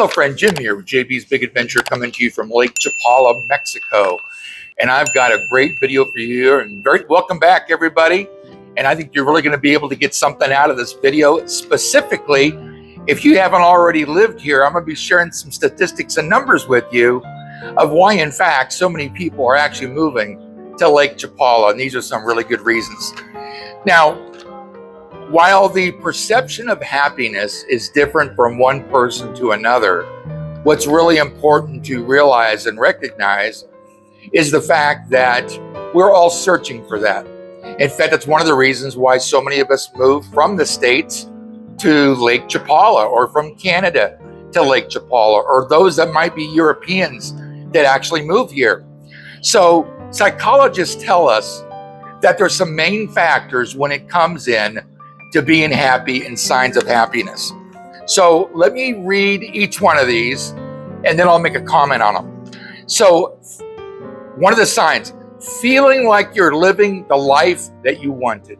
Hello friend, Jim here with JB's Big Adventure, coming to you from Lake Chapala, Mexico. And I've got a great video for you here, and welcome back everybody. And I think you're really going to be able to get something out of this video. Specifically, if you haven't already lived here, I'm going to be sharing some statistics and numbers with you of why in fact so many people are actually moving to Lake Chapala. And these are some really good reasons. Now, while the perception of happiness is different from one person to another, what's really important to realize and recognize is the fact that we're all searching for that. In fact, that's one of the reasons why so many of us move from the States to Lake Chapala, or from Canada to Lake Chapala, or those that might be Europeans that actually move here. So psychologists tell us that there's some main factors when it comes in to being happy and signs of happiness. So let me read each one of these and then I'll make a comment on them. So one of the signs, feeling like you're living the life that you wanted.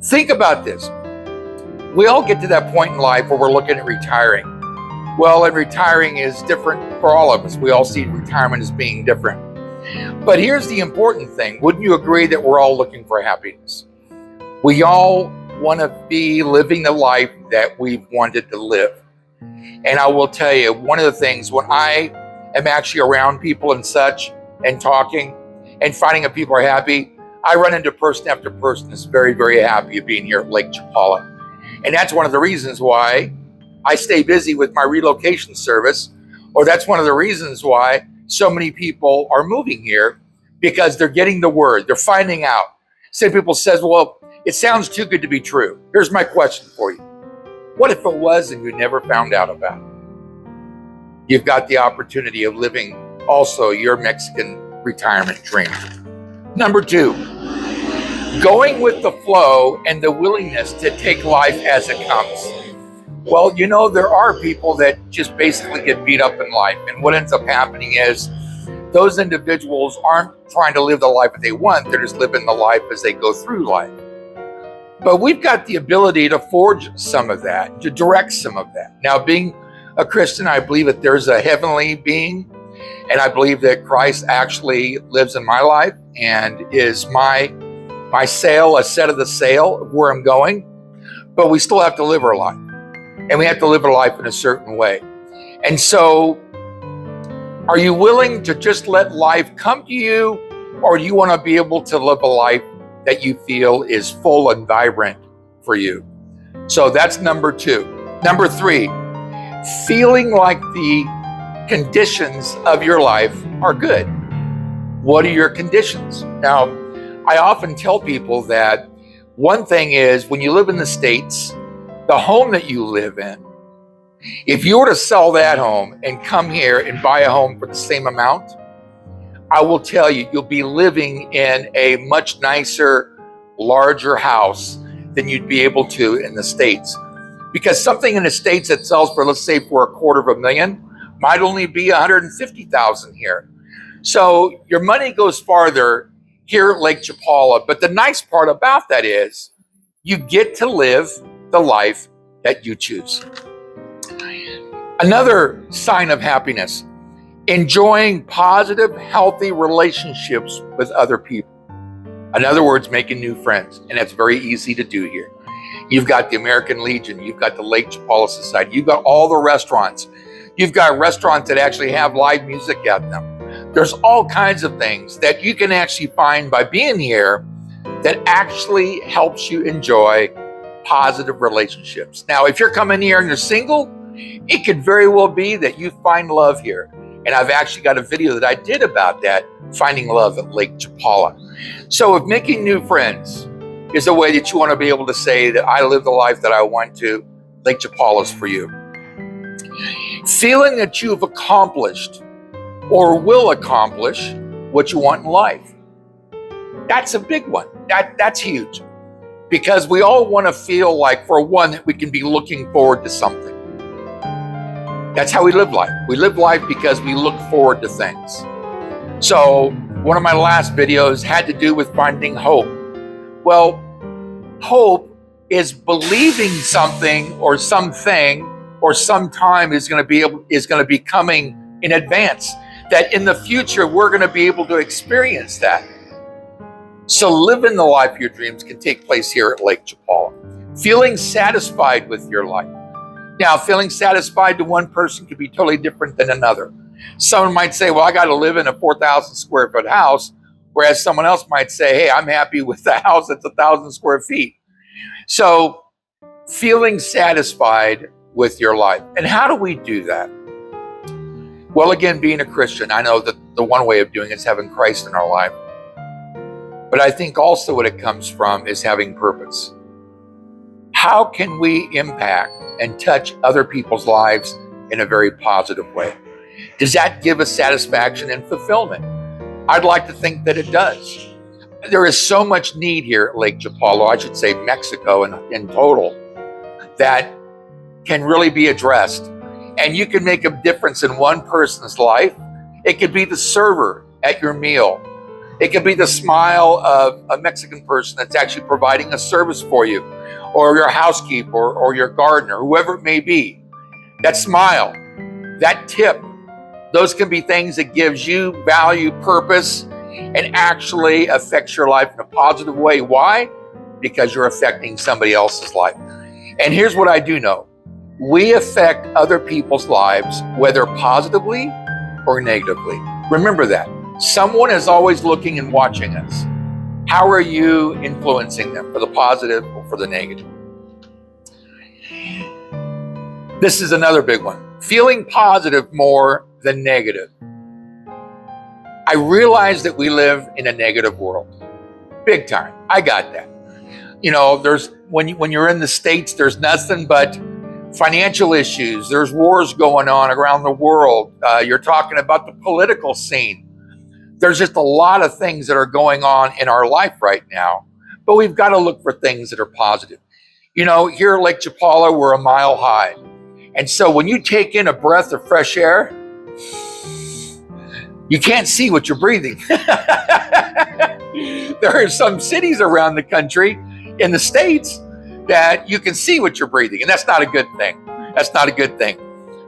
Think about this. We all get to that point in life where we're looking at retiring. Well, and retiring is different for all of us. We all see retirement as being different. But here's the important thing. Wouldn't you agree that we're all looking for happiness? We all want to be living the life that we've wanted to live. And I will tell you, one of the things when I am actually around people and such and talking and finding that people are happy, I run into person after person that's very, very happy of being here at Lake Chapala. And that's one of the reasons why I stay busy with my relocation service, or that's one of the reasons why so many people are moving here, because they're getting the word, they're finding out. Some people says, well, it sounds too good to be true. Here's my question for you. What if it was and you never found out about it? You've got the opportunity of living also your Mexican retirement dream. Number two, going with the flow and the willingness to take life as it comes. Well, you know, there are people that just basically get beat up in life. And what ends up happening is those individuals aren't trying to live the life that they want. They're just living the life as they go through life. But we've got the ability to forge some of that, to direct some of that. Now, being a Christian, I believe that there's a heavenly being, and I believe that Christ actually lives in my life and is my sail, a set of the sail of where I'm going. But we still have to live our life, and we have to live our life in a certain way. And so, are you willing to just let life come to you, or do you want to be able to live a life that you feel is full and vibrant for you? So that's number two. Number three, feeling like the conditions of your life are good. What are your conditions? Now, I often tell people that one thing is, when you live in the States, the home that you live in, if you were to sell that home and come here and buy a home for the same amount, I will tell you, you'll be living in a much nicer, larger house than you'd be able to in the States. Because something in the States that sells for, let's say, for $250,000 might only be $150,000 here. So your money goes farther here at Lake Chapala. But the nice part about that is you get to live the life that you choose. Another sign of happiness, enjoying positive, healthy relationships with other people. In other words, making new friends. And that's very easy to do here. You've got the American Legion. You've got the Lake Chapala Society. You've got all the restaurants. You've got restaurants that actually have live music at them. There's all kinds of things that you can actually find by being here that actually helps you enjoy positive relationships. Now, if you're coming here and you're single, it could very well be that you find love here. And I've actually got a video that I did about that, finding love at Lake Chapala. So if making new friends is a way that you want to be able to say that I live the life that I want to, Lake Chapala is for you. Feeling that you've accomplished or will accomplish what you want in life. That's a big one. That's huge. Because we all want to feel like, for one, that we can be looking forward to something. That's how we live life. We live life because we look forward to things. So one of my last videos had to do with finding hope. Well, hope is believing something or something or some time is going to be coming in advance, that in the future we're going to be able to experience that. So living the life of your dreams can take place here at Lake Chapala. Feeling satisfied with your life. Now, feeling satisfied to one person could be totally different than another. Someone might say, well, I got to live in a 4,000 square foot house, whereas someone else might say, hey, I'm happy with the house that's 1,000 square feet. So feeling satisfied with your life. And how do we do that? Well, again, being a Christian, I know that the one way of doing it is having Christ in our life. But I think also what it comes from is having purpose. How can we impact and touch other people's lives in a very positive way? Does that give us satisfaction and fulfillment? I'd like to think that it does. There is so much need here at Lake Chapala, I should say Mexico in total, that can really be addressed. And you can make a difference in one person's life. It could be the server at your meal. It could be the smile of a Mexican person that's actually providing a service for you, or your housekeeper, or your gardener, whoever it may be. That smile, that tip, those can be things that gives you value, purpose, and actually affects your life in a positive way. Why? Because you're affecting somebody else's life. And here's what I do know. We affect other people's lives, whether positively or negatively. Remember that. Someone is always looking and watching us. How are you influencing them for the positive or for the negative? This is another big one. Feeling positive more than negative. I realize that we live in a negative world. Big time. I got that. You know, when you're in the States, there's nothing but financial issues. There's wars going on around the world. You're talking about the political scene. There's just a lot of things that are going on in our life right now, but we've got to look for things that are positive. You know, here at Lake Chapala, we're a mile high. And so when you take in a breath of fresh air, you can't see what you're breathing. There are some cities around the country in the States that you can see what you're breathing, and that's not a good thing. That's not a good thing.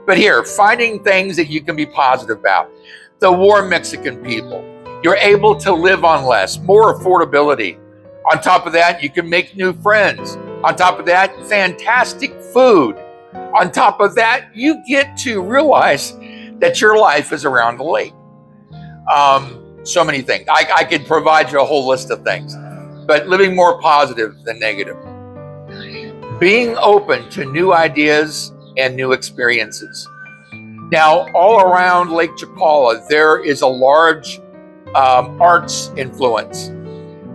But here, finding things that you can be positive about. The warm Mexican people. You're able to live on less, more affordability. On top of that, you can make new friends. On top of that, fantastic food. On top of that, you get to realize that your life is around the lake. So many things. I could provide you a whole list of things, but living more positive than negative. Being open to new ideas and new experiences. Now, all around Lake Chapala, there is a large arts influence,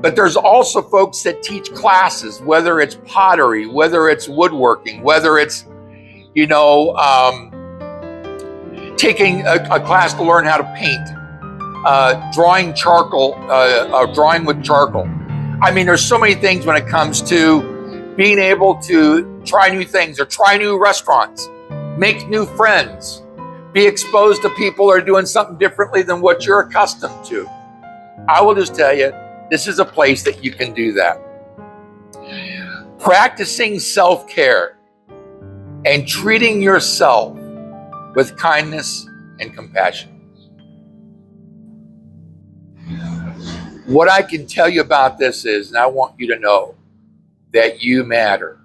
but there's also folks that teach classes, whether it's pottery, whether it's woodworking, whether it's, you know, taking a class to learn how to paint, drawing with charcoal. I mean, there's so many things when it comes to being able to try new things or try new restaurants, make new friends, be exposed to people who are doing something differently than what you're accustomed to. I will just tell you, this is a place that you can do that. Practicing self-care and treating yourself with kindness and compassion. What I can tell you about this is, and I want you to know, that you matter.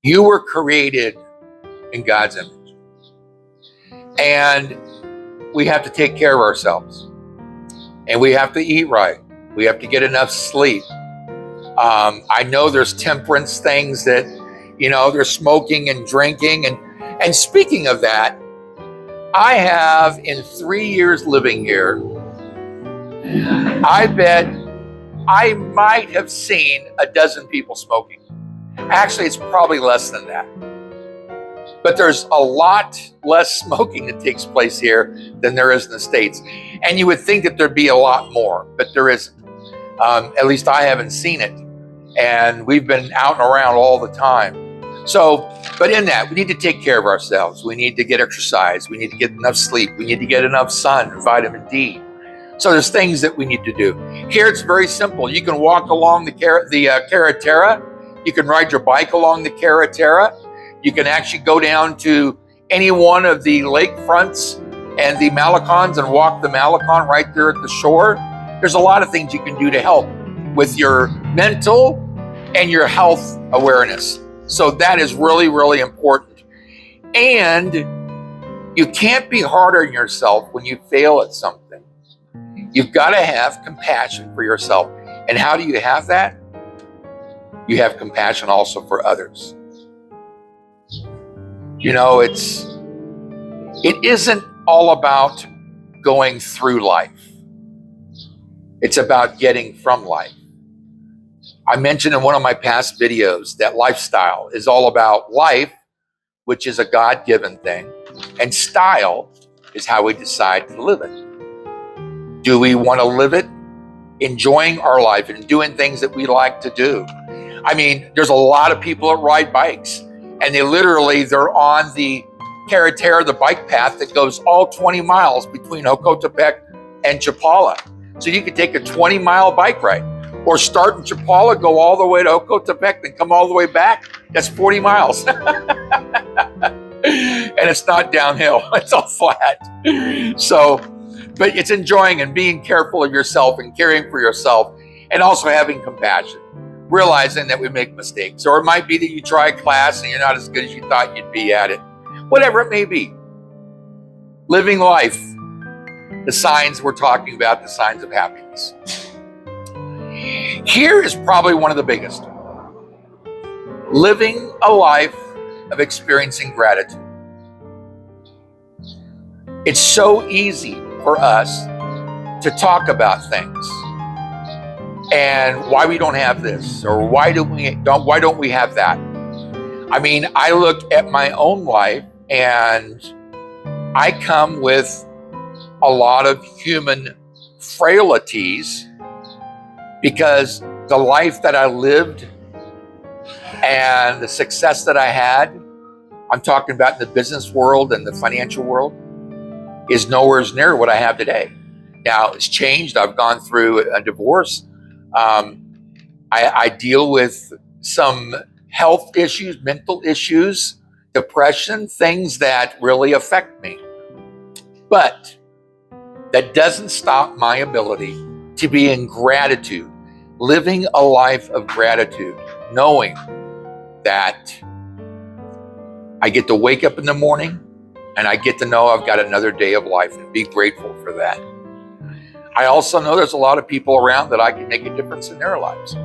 You were created in God's image. And we have to take care of ourselves. And we have to eat right. We have to get enough sleep. I know there's temperance things that, you know, there's smoking and drinking. And speaking of that, I have, in 3 years living here, I bet I might have seen a dozen people smoking. Actually, it's probably less than that. But there's a lot less smoking that takes place here than there is in the States. And you would think that there'd be a lot more, but there isn't. At least I haven't seen it. And we've been out and around all the time. So, but in that, we need to take care of ourselves. We need to get exercise. We need to get enough sleep. We need to get enough sun, vitamin D. So there's things that we need to do. Here, it's very simple. You can walk along the carretera. You can ride your bike along the carretera. You can actually go down to any one of the lake fronts and the Malecons and walk the Malecon right there at the shore. There's a lot of things you can do to help with your mental and your health awareness. So that is really, really important. And you can't be hard on yourself when you fail at something. You've got to have compassion for yourself. And how do you have that? You have compassion also for others. You know, it isn't all about going through life. It's about getting from life. I mentioned in one of my past videos that lifestyle is all about life, which is a God-given thing, and style is how we decide to live it. Do we want to live it enjoying our life and doing things that we like to do? I mean, there's a lot of people that ride bikes, and they're on the carretera, the bike path that goes all 20 miles between Jocotepec and Chapala. So you could take a 20-mile bike ride, or start in Chapala, go all the way to Jocotepec, then come all the way back. That's 40 miles. And it's not downhill, it's all flat. So, but it's enjoying and being careful of yourself and caring for yourself, and also having compassion, realizing that we make mistakes. Or it might be that you try a class and you're not as good as you thought you'd be at it. Whatever it may be. Living life, the signs we're talking about, the signs of happiness. Here is probably one of the biggest. Living a life of experiencing gratitude. It's so easy for us to talk about things and why we don't have this, or why don't we have that. I mean, I look at my own life and I come with a lot of human frailties, because the life that I lived and the success that I had, I'm talking about in the business world and the financial world, is nowhere near what I have today. Now, it's changed. I've gone through a divorce. I deal with some health issues, mental issues, depression, things that really affect me. But that doesn't stop my ability to be in gratitude, living a life of gratitude, knowing that I get to wake up in the morning and I get to know I've got another day of life, and be grateful for that. I also know there's a lot of people around that I can make a difference in their lives.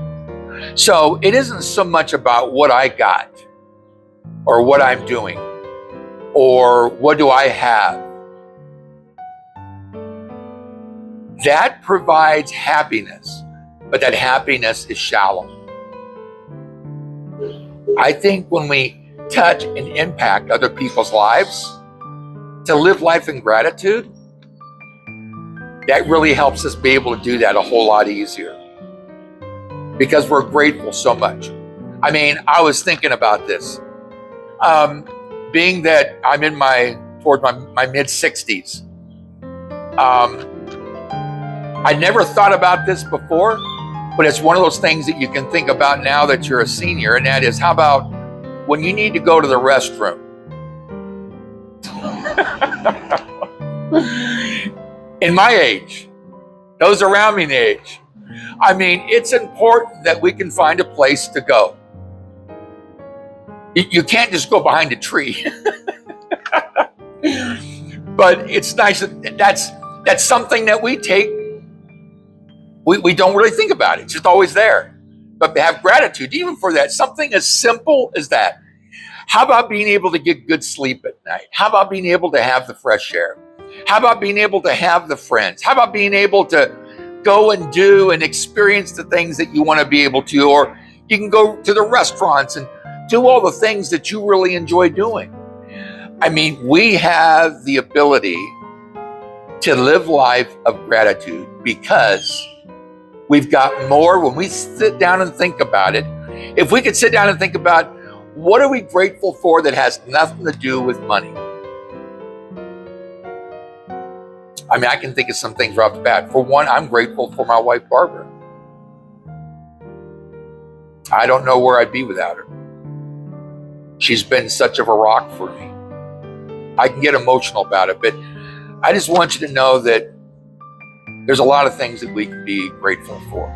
So it isn't so much about what I got or what I'm doing or what do I have. That provides happiness, but that happiness is shallow. I think when we touch and impact other people's lives, to live life in gratitude, that really helps us be able to do that a whole lot easier, because we're grateful so much. I mean, I was thinking about this. Being that I'm in towards my mid-60s, I never thought about this before, but it's one of those things that you can think about now that you're a senior, and that is, how about when you need to go to the restroom? In my age, those around me in age, I mean, it's important that we can find a place to go. You can't just go behind a tree. But it's nice that that's something that we take. We don't really think about it. It's just always there. But have gratitude even for that. Something as simple as that. How about being able to get good sleep at night? How about being able to have the fresh air? How about being able to have the friends? How about being able to go and do and experience the things that you want to be able to? Or you can go to the restaurants and do all the things that you really enjoy doing. I mean, we have the ability to live life of gratitude, because we've got more when we sit down and think about it. If we could sit down and think about, what are we grateful for that has nothing to do with money? I mean, I can think of some things right off the bat. For one, I'm grateful for my wife, Barbara. I don't know where I'd be without her. She's been such of a rock for me. I can get emotional about it, but I just want you to know that there's a lot of things that we can be grateful for.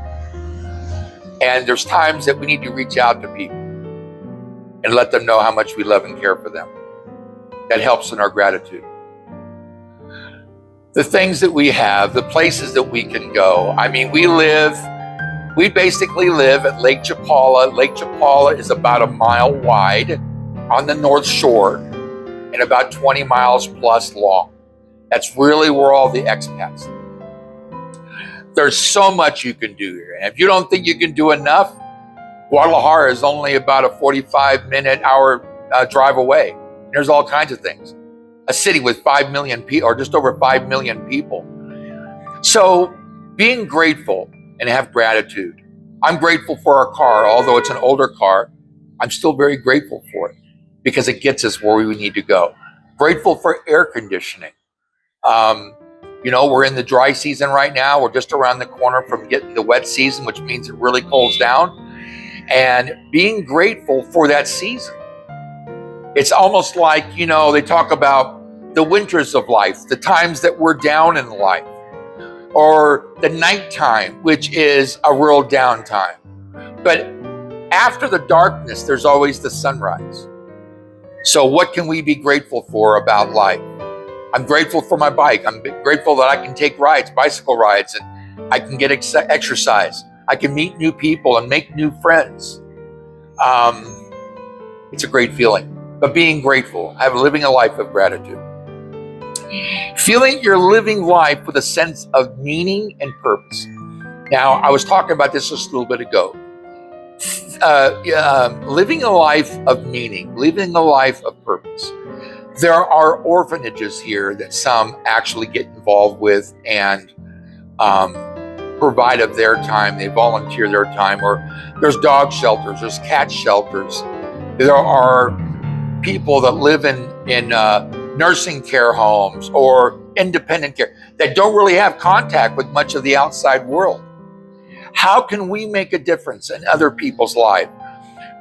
And there's times that we need to reach out to people and let them know how much we love and care for them. That helps in our gratitude. The things that we have, the places that we can go. I mean, we basically live at Lake Chapala. Lake Chapala is about a mile wide on the North Shore and about 20 miles plus long. That's really where all the expats live. There's so much you can do here. And if you don't think you can do enough, Guadalajara is only about a 45-hour drive away. There's all kinds of things. A city with 5 million people, or just over 5 million people. So being grateful and have gratitude. I'm grateful for our car, although it's an older car. I'm still very grateful for it because it gets us where we need to go. Grateful for air conditioning. We're in the dry season right now. We're just around the corner from getting the wet season, which means it really cools down. And being grateful for that season. It's almost like, they talk about the winters of life, the times that we're down in life, or the nighttime, which is a real downtime. But after the darkness, there's always the sunrise. So what can we be grateful for about life? I'm grateful for my bike. I'm grateful that I can take rides, bicycle rides, and I can get exercise. I can meet new people and make new friends. It's a great feeling. But being grateful, living a life of gratitude. Feeling you're living life with a sense of meaning and purpose. Now, I was talking about this just a little bit ago. Living a life of meaning, living a life of purpose. There are orphanages here that some actually get involved with and provide of their time. They volunteer their time. Or there's dog shelters, there's cat shelters. There are people that live in nursing care homes or independent care that don't really have contact with much of the outside world. How can we make a difference in other people's lives?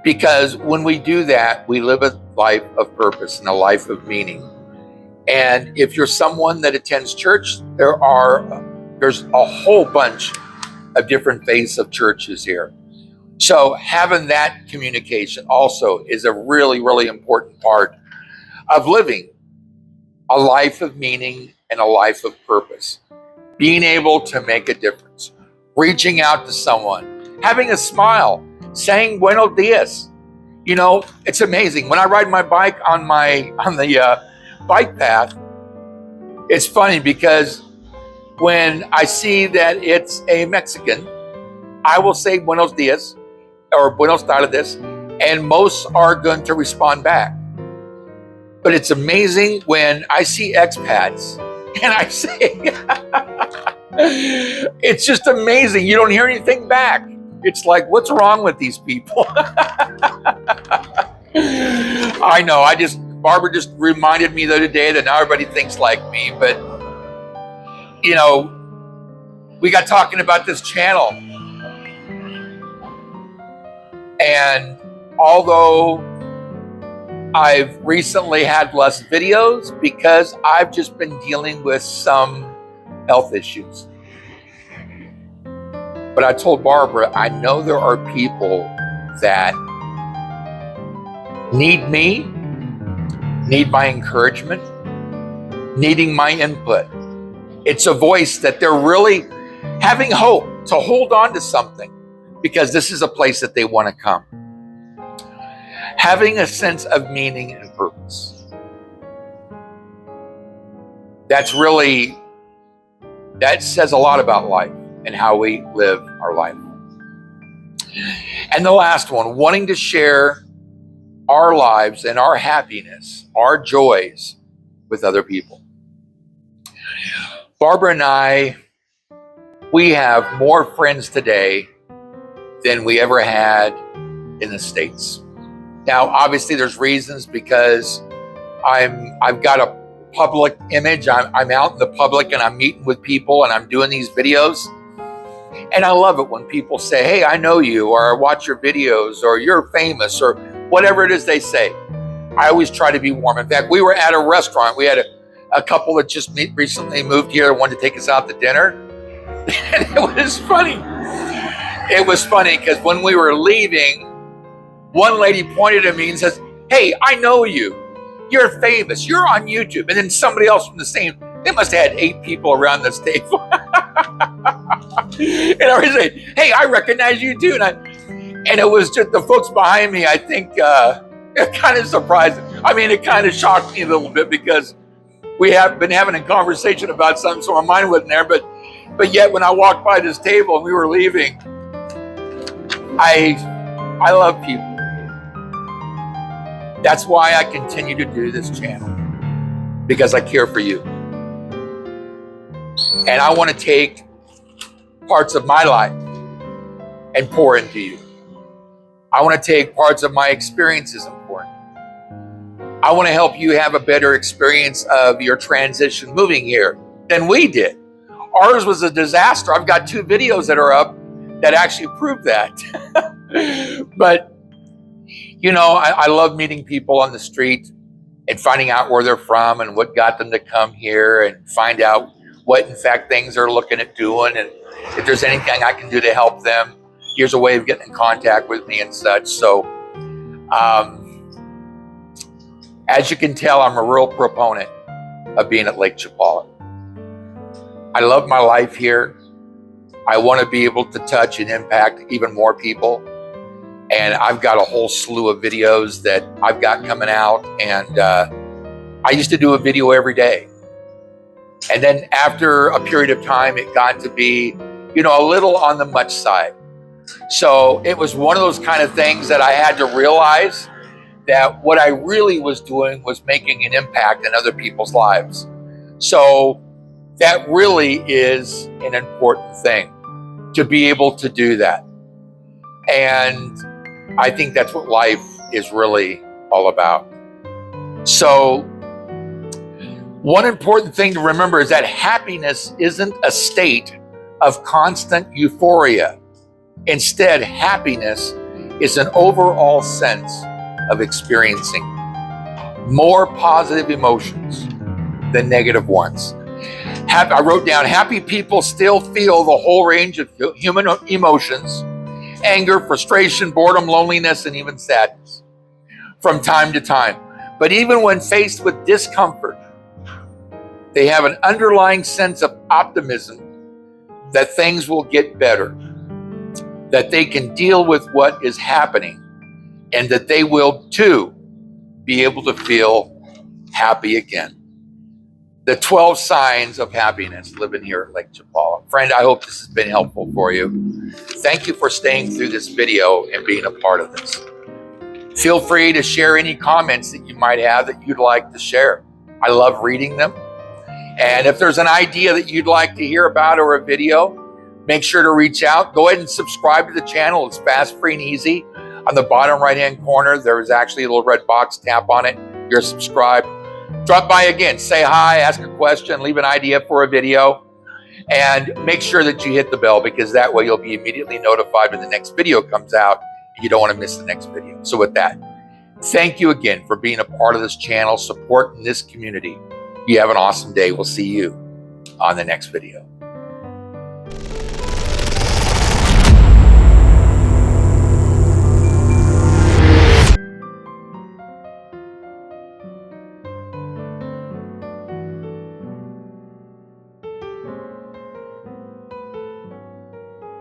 Because when we do that, we live a life of purpose and a life of meaning. And if you're someone that attends church, there's a whole bunch of different faiths of churches here. So having that communication also is a really, really important part of living a life of meaning and a life of purpose. Being able to make a difference, reaching out to someone, having a smile, saying buenos dias. It's amazing. When I ride my bike on the bike path, it's funny because when I see that it's a Mexican, I will say buenos dias or buenos tardes, and most are going to respond back. But it's amazing when I see expats and I say, it's just amazing. You don't hear anything back. It's like, what's wrong with these people? I know, Barbara just reminded me the other day that now everybody thinks like me, but we got talking about this channel. And although I've recently had less videos because I've just been dealing with some health issues. But I told Barbara, I know there are people that need me, need my encouragement, needing my input. It's a voice that they're really having hope to hold on to something because this is a place that they want to come. Having a sense of meaning and purpose. That says a lot about life and how we live our life. And the last one, wanting to share our lives and our happiness, our joys with other people. Barbara and I, we have more friends today than we ever had in the States. Now, obviously there's reasons because I've got a public image. I'm out in the public and I'm meeting with people and I'm doing these videos. And I love it when people say, hey, I know you, or I watch your videos, or you're famous, or whatever it is they say. I always try to be warm. In fact, we were at a restaurant. We had a couple that just recently moved here, wanted to take us out to dinner. And it was funny. It was funny because when we were leaving, one lady pointed at me and says, "Hey, I know you. You're famous. You're on YouTube." And then somebody else from the same, they must have had 8 people around this table. And I was saying, "Hey, I recognize you too." And it was just the folks behind me, I think, it kind of surprised. I mean, it kind of shocked me a little bit because we have been having a conversation about something, so my mind wasn't there. But yet, when I walked by this table and we were leaving, I love people. That's why I continue to do this channel, because I care for you. And I want to take parts of my life and pour into you. I want to take parts of my experiences and pour into you. I want to help you have a better experience of your transition moving here than we did. Ours was a disaster. I've got 2 videos that are up that actually prove that. But, you know, I love meeting people on the street and finding out where they're from and what got them to come here, and find out what, in fact, things they're looking at doing, and if there's anything I can do to help them. Here's a way of getting in contact with me and such. So, as you can tell, I'm a real proponent of being at Lake Chapala. I love my life here. I want to be able to touch and impact even more people. And I've got a whole slew of videos that I've got coming out. And I used to do a video every day. And then after a period of time, it got to be, you know, a little on the much side. So it was one of those kind of things that I had to realize that what I really was doing was making an impact in other people's lives. So that really is an important thing, to be able to do that. And I think that's what life is really all about. So one important thing to remember is that happiness isn't a state of constant euphoria. Instead, happiness is an overall sense of experiencing more positive emotions than negative ones. I wrote down, happy people still feel the whole range of human emotions: anger, frustration, boredom, loneliness, and even sadness from time to time. But even when faced with discomfort, they have an underlying sense of optimism that things will get better, that they can deal with what is happening, and that they will too be able to feel happy again. The 12 signs of happiness living here at Lake Chapala. Friend, I hope this has been helpful for you. Thank you for staying through this video and being a part of this. Feel free to share any comments that you might have that you'd like to share. I love reading them. And if there's an idea that you'd like to hear about or a video, make sure to reach out. Go ahead and subscribe to the channel. It's fast, free, and easy. On the bottom right-hand corner, there is actually a little red box. Tap on it. You're subscribed. Drop by again. Say hi, ask a question, leave an idea for a video, and make sure that you hit the bell, because that way you'll be immediately notified when the next video comes out. You don't want to miss the next video. So with that, thank you again for being a part of this channel, supporting this community. You have an awesome day. We'll see you on the next video.